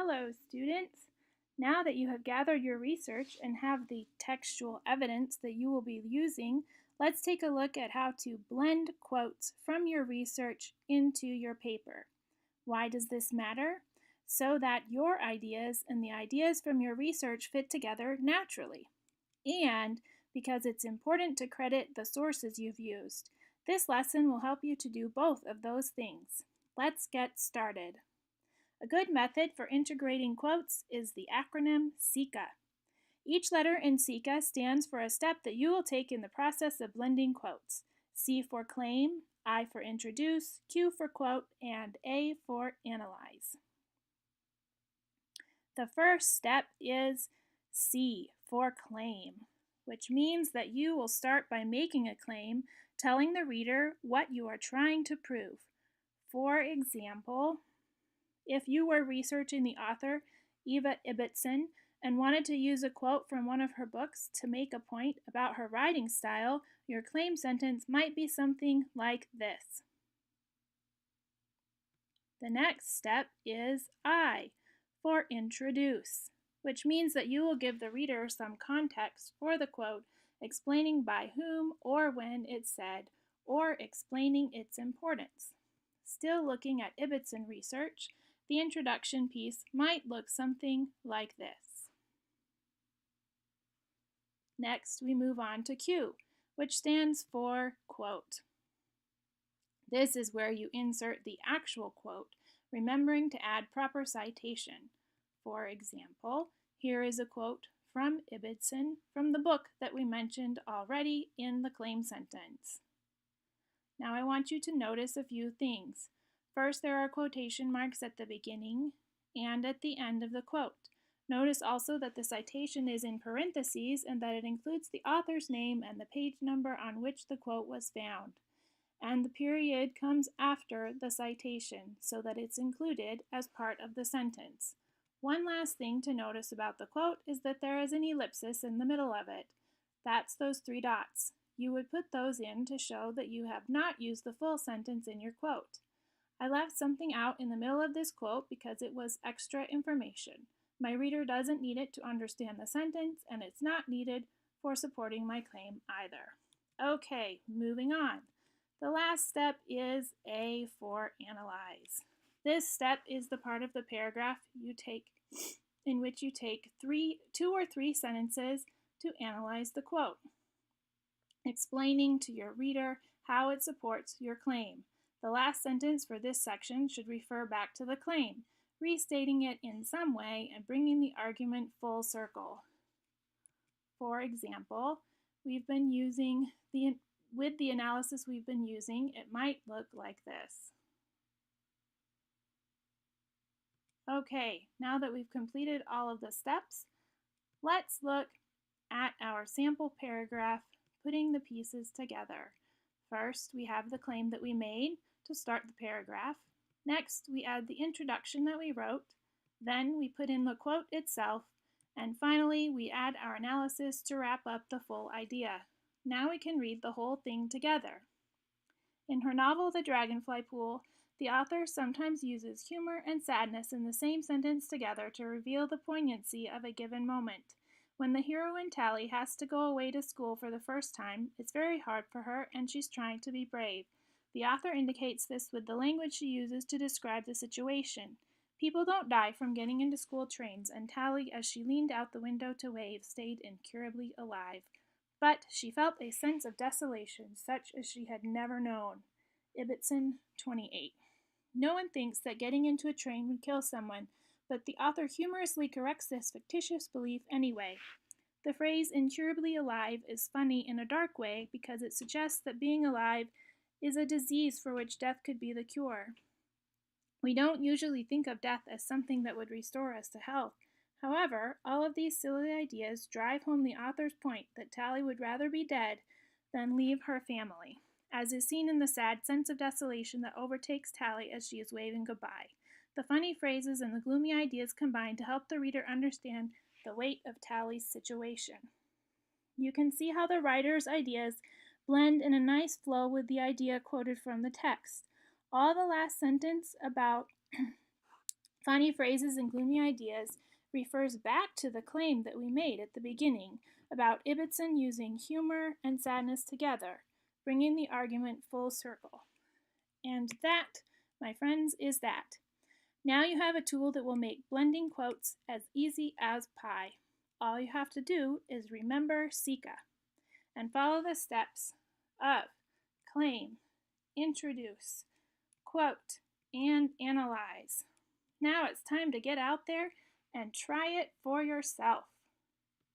Hello, students. Now that you have gathered your research and have the textual evidence that you will be using, let's take a look at how to blend quotes from your research into your paper. Why does this matter? So that your ideas and the ideas from your research fit together naturally. And because it's important to credit the sources you've used. This lesson will help you to do both of those things. Let's get started. A good method for integrating quotes is the acronym SICA. Each letter in SICA stands for a step that you will take in the process of blending quotes. C for claim, I for introduce, Q for quote, and A for analyze. The first step is C for claim, which means that you will start by making a claim, telling the reader what you are trying to prove. For example, if you were researching the author Eva Ibbotson and wanted to use a quote from one of her books to make a point about her writing style, your claim sentence might be something like this. The next step is I for introduce, which means that you will give the reader some context for the quote, explaining by whom or when it's said, or explaining its importance. Still looking at Ibbotson research, the introduction piece might look something like this. Next, we move on to Q, which stands for quote. This is where you insert the actual quote, remembering to add proper citation. For example, here is a quote from Ibbotson from the book that we mentioned already in the claim sentence. Now I want you to notice a few things. First, there are quotation marks at the beginning and at the end of the quote. Notice also that the citation is in parentheses and that it includes the author's name and the page number on which the quote was found. And the period comes after the citation so that it's included as part of the sentence. One last thing to notice about the quote is that there is an ellipsis in the middle of it. That's those 3 dots. You would put those in to show that you have not used the full sentence in your quote. I left something out in the middle of this quote because it was extra information. My reader doesn't need it to understand the sentence, and it's not needed for supporting my claim either. Okay, moving on. The last step is A for analyze. This step is the part of the paragraph in which you take 2 or 3 sentences to analyze the quote, explaining to your reader how it supports your claim. The last sentence for this section should refer back to the claim, restating it in some way and bringing the argument full circle. For example, with the analysis we've been using, it might look like this. Okay, now that we've completed all of the steps, let's look at our sample paragraph, putting the pieces together. First, we have the claim that we made to start the paragraph. Next, we add the introduction that we wrote. Then we put in the quote itself. And finally, we add our analysis to wrap up the full idea. Now we can read the whole thing together. In her novel, The Dragonfly Pool, the author sometimes uses humor and sadness in the same sentence together to reveal the poignancy of a given moment. When the heroine Tally has to go away to school for the first time, it's very hard for her and she's trying to be brave. The author indicates this with the language she uses to describe the situation. People don't die from getting into school trains, and Tally, as she leaned out the window to wave, stayed incurably alive. But she felt a sense of desolation such as she had never known. Ibbotson, 28. No one thinks that getting into a train would kill someone, but the author humorously corrects this fictitious belief anyway. The phrase incurably alive is funny in a dark way because it suggests that being alive is a disease for which death could be the cure. We don't usually think of death as something that would restore us to health. However, all of these silly ideas drive home the author's point that Tally would rather be dead than leave her family, as is seen in the sad sense of desolation that overtakes Tally as she is waving goodbye. The funny phrases and the gloomy ideas combine to help the reader understand the weight of Tally's situation. You can see how the writer's ideas blend in a nice flow with the idea quoted from the text. All the last sentence about Funny phrases and gloomy ideas refers back to the claim that we made at the beginning about Ibbotson using humor and sadness together, bringing the argument full circle. And that, my friends, is that. Now you have a tool that will make blending quotes as easy as pie. All you have to do is remember SECA and follow the steps of claim, introduce, quote, and analyze. Now it's time to get out there and try it for yourself.